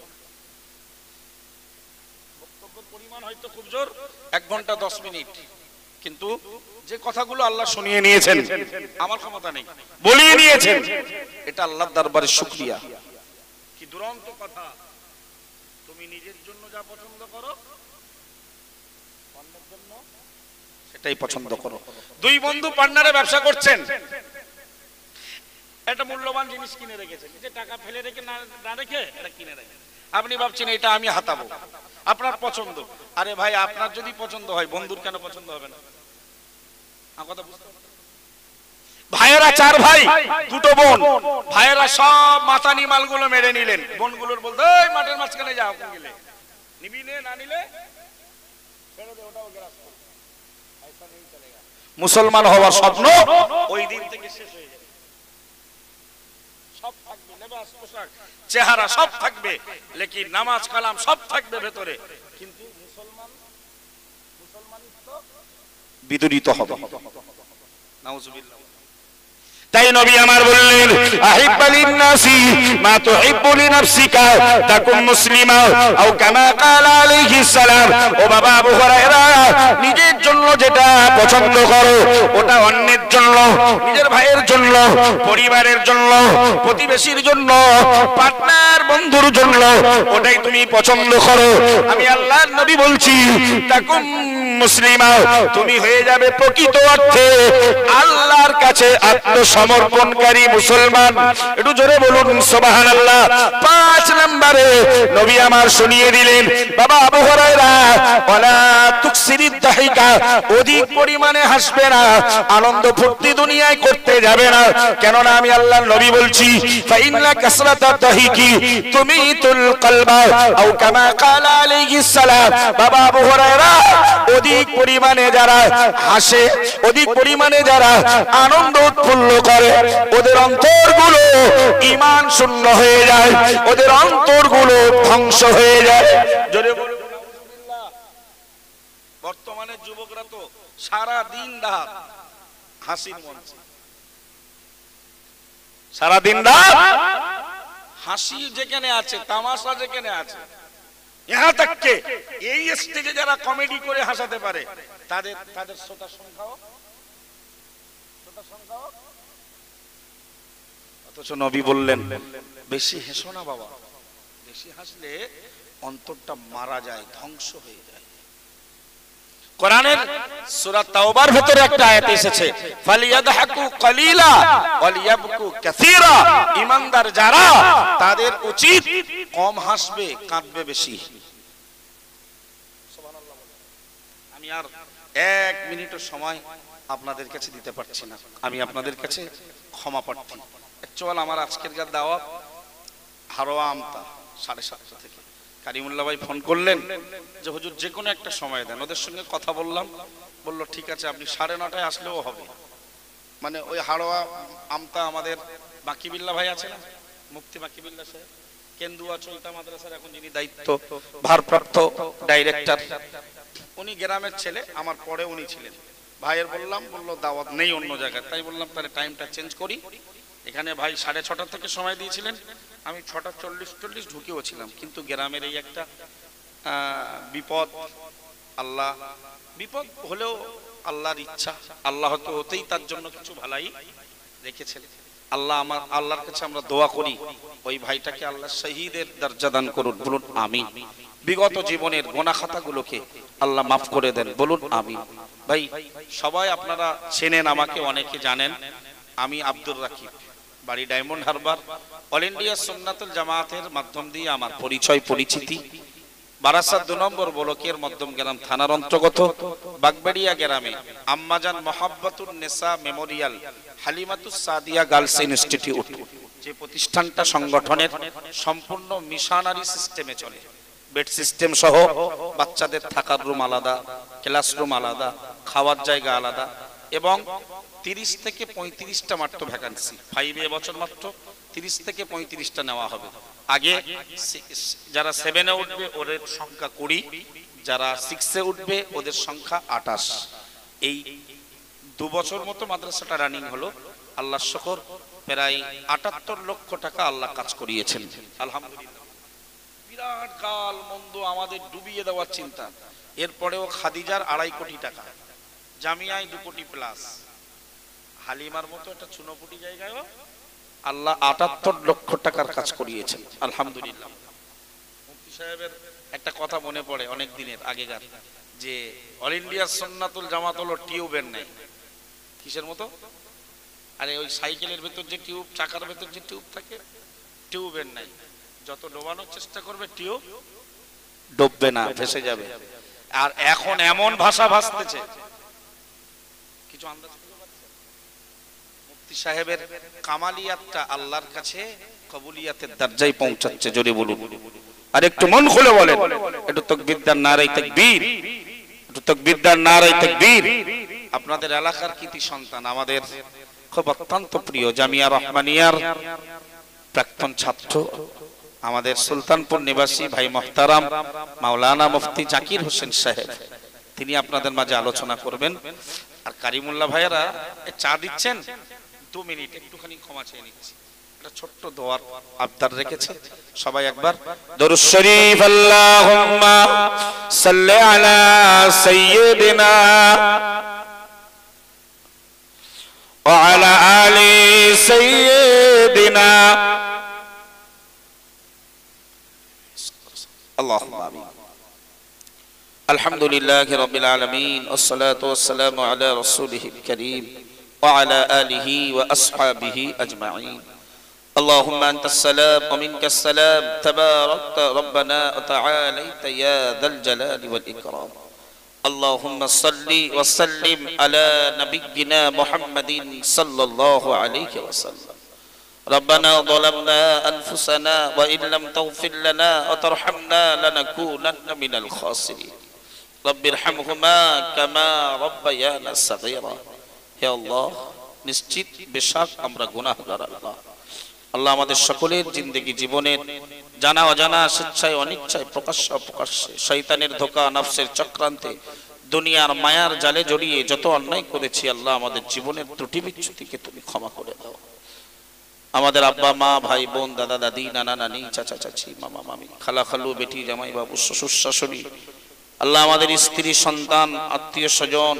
Speaker 1: বক্তব্যের পরিমাণ হয়তো খুব জোর, 1 ঘন্টা 10 মিনিট, কিন্তু যে কথাগুলো আল্লাহ শুনিয়ে নিয়েছেন, আমার ক্ষমতা নেই, বলিয়ে নিয়েছেন, এটা আল্লাহর দরবারে শুকরিয়া। কি দুরন্ত কথা! তুমি নিজের জন্য যা পছন্দ করো, অন্যের জন্য সেটাই পছন্দ করো। 2 বন্ধু পার্টনারে ব্যবসা করছেন, একটা মূল্যবান জিনিস কিনে রেখেছেন, যে টাকা ফেলে রেখে না রেখে এটা কিনে রেখে, আপনি ভাবছেন এটা আমি হাতাবো, আপনার পছন্দ। আরে ভাই, আপনার যদি পছন্দ হয়, বন্ধুর কেন পছন্দ হবে না? কথা বুঝতে পারছেন? ভাইয়েরা 4 ভাই 2 বোন, ভাইয়েরা সব মাতানি মালগুলো মেরে নিলেন, বোনগুলোর বলতে, ওই মাঠের মাঝখানে যাও, কোন গেলে নিবি, না নিলে ছেড়ে দে, ওটাও গ্রাস করো। ऐसा नहीं चलेगा। মুসলমান হওয়ার স্বপ্ন ওই দিন থেকে শেষ হয়ে যাবে। সব থাকবে, লেবাস পোশাক চেহারা সব থাকবে, লেকিন নামাজ কালাম সব থাকবে ভেতরে, কিন্তু মুসলমানিত্ব বিদূরিত হবে। নাউজুবিল্লাহ। তাই নবী আমার বললেন, আহিব্বা লিন্নাসি মা তুহিব্বু লিনাফসিকা তাকুন মুসলিমা আও কামা ক্বালা আলাইহিস সালাম। ও বাবা আবু হুরায়রা, নিজের জন্য যেটা পছন্দ করো ওটা অন্যের জন্য, নিজের ভাইয়ের জন্য, পরিবারের জন্য, প্রতিবেশীর জন্য, পার্টনার বন্ধুর জন্য, ওটাই তুমি পছন্দ করো। আমি আল্লাহর নবী বলছি, তাকুন মুসলিমা, তুমি হয়ে যাবে প্রকৃত অর্থে আল্লাহর কাছে আত্মসমর্পণকারী মুসলমান। একটু জোরে বলুন সুবহানাল্লাহ। 5 নম্বরে নবী আমার শুনিয়ে দিলেন, বাবা আবু হুরায়রা, ওয়ালা তুকসিরিদ দাহিকা, অধিক পরিমাণে হাসবে না, আনন্দ ফুর্তি দুনিয়ায় করতে যাবে না। কেননা আমি আল্লাহর নবী বলছি, ফাইন্না কাসরাতাদ দাহিকি তুমিতুল কলবা আও কামা ক্বালা আলাইহিস সালাম। বাবা আবু হুরায়রা, অধিক পরিমাণে যারা হাসে, অধিক পরিমাণে যারা আনন্দ উৎফুল্ল করে, ওদের অন্তরগুলো ঈমান শূন্য হয়ে যায়, ওদের অন্তরগুলো ধ্বংস হয়ে যায়। জোরে বলুন আলহামদুলিল্লাহ। বর্তমানে যুবকরা তো সারা দিন রাত হাসির মঞ্চে, সারা দিন রাত হাসি যেখানে আছে, তামাশা যেখানে আছে, ইহা তাককে এই স্টেজে যারা কমেডি করে হাসাতে পারে তাদের শ্রোতা সংখ্যাও, অথচ নবী বললেন বেশি হেসো না বাবা, বেশি হাসলে অন্তরটা মারা যায়, ধ্বংস হয়ে যায়। কোরআনের সূরা তাওবার ভিতরে একটা আয়াত এসেছে, ফালিয়াদহাকু কালিলা ওয়ালিয়াবকু কাসীরা। ঈমানদার যারা তাদের উচিত কম হাসবে, কাঁদবে বেশি। সুবহানাল্লাহ। আমি আর 1 মিনিটও সময় আপনাদের কাছে দিতে পারছি না, আমি আপনাদের কাছে ক্ষমা প্রার্থী। অ্যাকচুয়াল আমার আজকের যা দাওয়াত হারোয়া আমতা 7:30 থেকে। কারিমুল্লাহ ভাই ফোন করলেন যে হুজুর যে কোনো একটা সময় দেন, ওদের সঙ্গে কথা বললাম, বললো ঠিক আছে আপনি 9:30 আসলেও হবে। মানে ওই হারোয়া আমতা আমাদের বাকিবিল্লাহ ভাই আছে না, মুফতি বাকিবিল্লাহ সাহেব, কেন্দুয়া চলতা মাদ্রাসার এখন যিনি দায়িত্ব ভারপ্রাপ্ত ডাইরেক্টর, উনি গ্রামের ছেলে, আমার পরে উনি ছিলেন। ভাইয়ের বললাম, বললো দাওয়াত নেই অন্য জায়গায়, তাই বললাম তাহলে টাইমটা চেঞ্জ করি। এখানে ভাই 6:30 থেকে সময় দিয়েছিলেন, আমি 6:40 ঢুকেও ছিলাম, কিন্তু গ্রামের এই একটা বিপদ, আল্লাহ বিপদ হলেও আল্লাহর ইচ্ছা, আল্লাহ হয়তো হতেই তার জন্য কিছু ভালাই রেখেছেন। আল্লাহর কাছে আমরা দোয়া করি ওই ভাইটাকে আল্লাহ শহীদের দরজা দান করুন, বলুন আমিন। বিগত জীবনের গোনা খাতাগুলোকে আল্লাহ মাফ করে দেন, বলুন আমিন। ভাই সবাই আপনারা চেনেন, আমাকে অনেকে জানেন, আমি আব্দুর রাকিব, বাড়ি diamond Harbour. All India Sunnatul জামাতের মাধ্যম দিয়ে আমার পরিচয় পরিচিতি। বারাসাত 2 নম্বর ব্লকের মধ্যম গ্রাম থানার অন্তর্গত বাগবাড়িয়া গ্রামে Ammajan Mohabbatun Nesa memorial Halimatus Sadia girls institute, যে প্রতিষ্ঠানটা সংগঠনের সম্পূর্ণ মিশনারি সিস্টেমে চলে, বেড সিস্টেম সহ, বাচ্চাদের থাকার রুম আলাদা, ক্লাসরুম আলাদা, খাওয়ার জায়গা আলাদা, এবং 30 থেকে 35টা মাত্র ভ্যাকান্সি। 5 এবছর মাত্র 30 থেকে 35টা নেওয়া হবে। আগে যারা 7-এ উঠবে ওদের সংখ্যা 20, যারা 6-এ উঠবে ওদের সংখ্যা 28। এই 2 বছর মতো মাদ্রাসাটা রানিং হলো। আল্লাহর শুকর, প্রায় 78 লক্ষ টাকা আল্লাহ কাজ করিয়েছেন, আলহামদুলিল্লাহ। বিরাট গাল মন্দ আমাদের ডুবিয়ে দেওয়ার চিন্তা, এরপরেও খাদিজার 2.5 কোটি টাকা, জামিয়ায় 2 কোটি প্লাস, হালিমার মতো একটা চুনোপুটি জায়গায় আল্লাহ 78 লক্ষ টাকার কাজ করিয়েছেন, আলহামদুলিল্লাহ। মুফতি সাহেবের একটা কথা মনে পড়ে অনেক দিনের আগেকার, যে অল ইন্ডিয়া সুন্নাতুল জামাত হলো টিউবের নাই, কিসের মতো, আরে ওই সাইকেলের ভেতর যে টিউব, চাকার ভেতর যে টিউব থাকে, টিউবের নাই, যত ডোবানোর চেষ্টা করবে টিউব ডুববে না, ভেসে যাবে। আর এখন এমন ভাষা ভাসতেছে, কিছু আন্দাজ করতে পারছেন? মুফতি সাহেবের কামালিয়াতটা আল্লাহর কাছে কবুলিয়াতের দরজায় পৌঁছাচ্ছে, জোরে বলুন, আর একটু মন খুলে বলেন, একটু তাকবীর দান, নারে তাকবীর, একটু তাকবীর দান, নারে তাকবীর। আপনাদের এলাকার কৃতি সন্তান, আমাদের খুব অত্যন্ত প্রিয় জামিয়া রহমানিয়ার প্রাক্তন ছাত্র, আমাদের সুলতানপুর নিবাসী ভাই মুহতারাম মাওলানা মুফতি জাকির হোসেন সাহেব, তিনি আপনাদের মাঝে আলোচনা করবেন। আর কারিমুল্লাহ ভাইয়েরা চা দিচ্ছেন, 2 মিনিট একটুখানি ক্ষমা চেয়ে নিচ্ছি, একটা ছোট্ট দোয়ার আবদার রেখেছে। সবাই একবার দরুদ শরীফ, আল্লাহুম্মা সাল্লি আলা সাইয়্যিদিনা ওয়া আলা আলি সাইয়্যিদিনা, اللهم آمين. الحمد لله رب العالمين، والصلاة والسلام على رسوله الكريم وعلى آله وأصحابه أجمعين. اللهم أنت السلام ومنك السلام، تباركت ربنا وتعاليت يا ذا الجلال والإكرام. اللهم صل وسلم على نبينا محمد صلى الله عليه وسلم. ربنا ظلمنا أنفسنا وإن لم تغفر لنا وترحمنا لنكونن من الخاسرين. রব্বিরহামহুমা কামা রাব্বায়ানা সাগীরা। হে আল্লাহ, নিশ্চিত বেশক আমরা গুনাহগার আল্লাহ। আল্লাহ আমাদের সকলের জিন্দেগি জীবনের জানা অজানা, স্বেচ্ছায় অনিচ্ছায়, প্রকাশ্য অপ্রকাশ্যে, শয়তানের ধোঁকা, নফসের চক্রান্তে, দুনিয়ার মায়ার জালে জড়িয়ে যত অন্যায় করেছি আল্লাহ, আমাদের জীবনের ত্রুটি বিচ্যুতিকে তুমি ক্ষমা করে দাও। আমাদের আব্বা মা, ভাই বোন, দাদা দাদি, নানা নানি, চাচা চাচি, মামা মামি, খালা খালু, বেটি জামাই বাবু, শ্বশুর শাশুড়ি, আল্লাহ আমাদের স্ত্রী সন্তান, আত্মীয় স্বজন,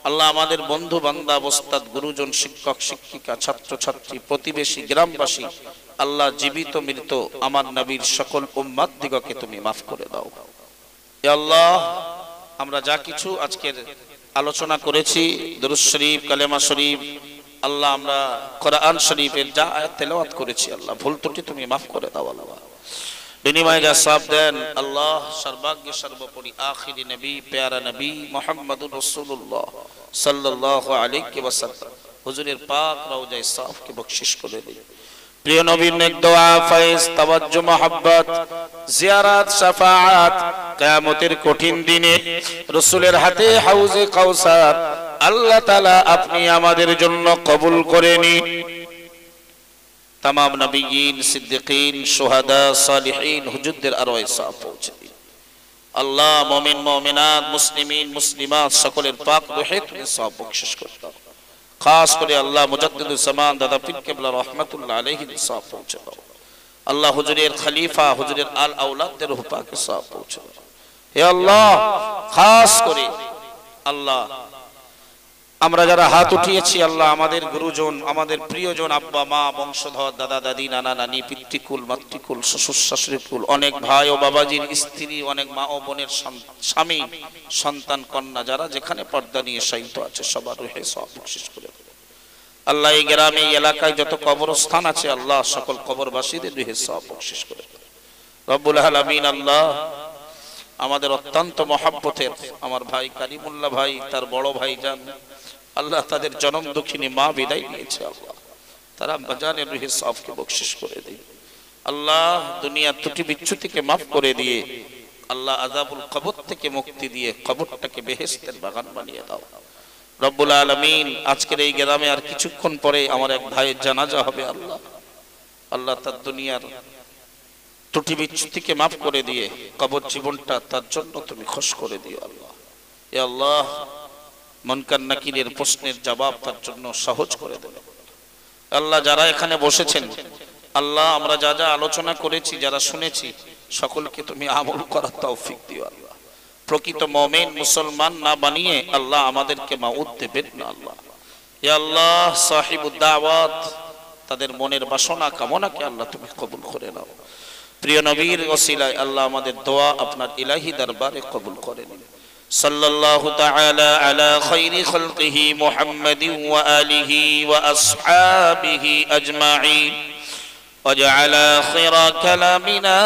Speaker 1: আল্লাহ আমাদের বন্ধু বান্ধব, ওস্তাদ গুরুজন, শিক্ষক শিক্ষিকা, ছাত্র ছাত্রী, প্রতিবেশী, গ্রামবাসী, আল্লাহ জীবিত মৃত আমার নবীর সকল উম্মাত দিগকে তুমি মাফ করে দাও। হে আল্লাহ, আমরা যা কিছু আজকের আলোচনা করেছি, দুরূদ শরীফ, কালেমা শরীফ, আল্লাহ আমরা কোরআন শরীফের যা আয়াত তেলাওয়াত করেছি আল্লাহ, ভুল ত্রুটি তুমি মাফ করে দাও আল্লাহ। বিনিময়ে যা সওয়াব দেন আল্লাহ, সর্বাগ্য সর্বোপরি আখিরি নবী, প্যারা নবী মুহাম্মদুর রাসূলুল্লাহ সাল্লাল্লাহু আলাইহি ওয়াসাল্লাম হুজুরের পাক রওজায়ে সাফকে বখশিশ করে দিন। প্রিয় নবীর নেক দোয়া, ফয়েজ, তাওয়াজ্জু, মহব্বত, জিয়ারত, শাফাআত, কিয়ামতের কঠিন দিনে রাসূলের হাতে হাউজে কাউসার আল্লাহ তাআলা আপনি আমাদের জন্য কবুল করে নিন। तमाम नबीयीन, सिद्दीकीन, शुहदा, सालिहीन हुजूरদের আরওয়ায়ে সাফ পৌঁছে দিন আল্লাহ। মুমিন মুমিনাত, মুসলিমিন মুসলিমাত সকলের পাক রূহে তুমি সওয়াব বখশিশ করে দাও। খাস করে আল্লাহ মুজাদ্দিদুস জামান দাদা পীর কিবলা রাহমাতুল্লাহ আলাইহি সওয়াব পৌঁছে দাও আল্লাহ। হুজুরের খলিফা, হুজুরের আল আওলাদদের রূহ পাকে সওয়াব পৌঁছে দাও। হে আল্লাহ, খাস করে আল্লাহ আমরা যারা হাত উঠিয়েছি আল্লাহ, আমাদের গুরুজন, আমাদের প্রিয়জন, আব্বা মা, বংশধর, দাদা দাদি, নানা নানি, পিতৃকুল, মাতৃকুল, শ্বশুর শাশুড়িকুল, অনেক ভাই ও বাবাজির স্ত্রী, অনেক মা ও বোনের স্বামী, সন্তান, কন্যা, যারা যেখানে পর্দা নিয়ে শায়িত আছে সবার রূহে সওয়াব বখশিশ করে দাও আল্লাহ। এই গ্রামে, এই এলাকায় যত কবরস্থান আছে আল্লাহ, সকল কবরবাসীদের রূহে সওয়াব বখশিশ করে দাও রব্বুল আলামিন। আল্লাহ আমাদের অত্যন্ত মহব্বতের আমার ভাই কারিমুল্লাহ ভাই, তার বড় ভাই জান আল্লাহ, তাদের জনম দুঃখিনী মা বিদায় নিয়েছে আল্লাহ, তারা বাজানের রূহে সওয়াবকে বখশিশ করে দিন আল্লাহ। দুনিয়ার ত্রুটি বিচ্যুতিকে মাফ করে দিয়ে আল্লাহ, আযাবুল কবর থেকে মুক্তি দিয়ে কবরটাকে বেহেশতের বাগান বানিয়ে দাও রব্বুল আলামিন। আজকের এই গ্রামে আর কিছুক্ষণ পরে আমার এক ভাইয়ের জানাজা হবে আল্লাহ। আল্লাহ তার দুনিয়ার ত্রুটি বিচ্যুতিকে মাফ করে দিয়ে কবর জীবনটা তার জন্য তুমি খুশ করে দিও আল্লাহ। এ আল্লাহ, মুনকার নাকিরের প্রশ্নের জবাব তার জন্য সহজ করে দেন আল্লাহ। যারা এখানে বসেছেন আল্লাহ, আমরা যা যা আলোচনা করেছি, যারা শুনেছি, সকলকে তুমি আমল করার তৌফিক দিও আল্লাহ। প্রকৃত মুমিন মুসলমান না বানিয়ে আল্লাহ আমাদেরকে মাউত দেবেন না আল্লাহ। ইয়া আল্লাহ, সাহিবুদ দাওয়াত, তাদের মনের বাসনা কামনাকে আল্লাহ তুমি কবুল করে নাও। প্রিয় নবীর ওসিলায় আল্লাহ আমাদের দোয়া আপনার ইলাহি দরবারে কবুল করে নিন। সাল্লাল্লাহু তাআলা আলা খায়রি খালকিহি মুহাম্মাদিন ওয়া আলিহি ওয়া আসহাবিহি আজমাইন وجعل خير كلامنا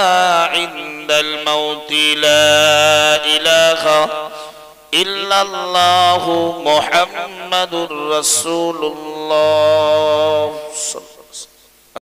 Speaker 1: عند الموت لا إله إلا الله محمد رسول الله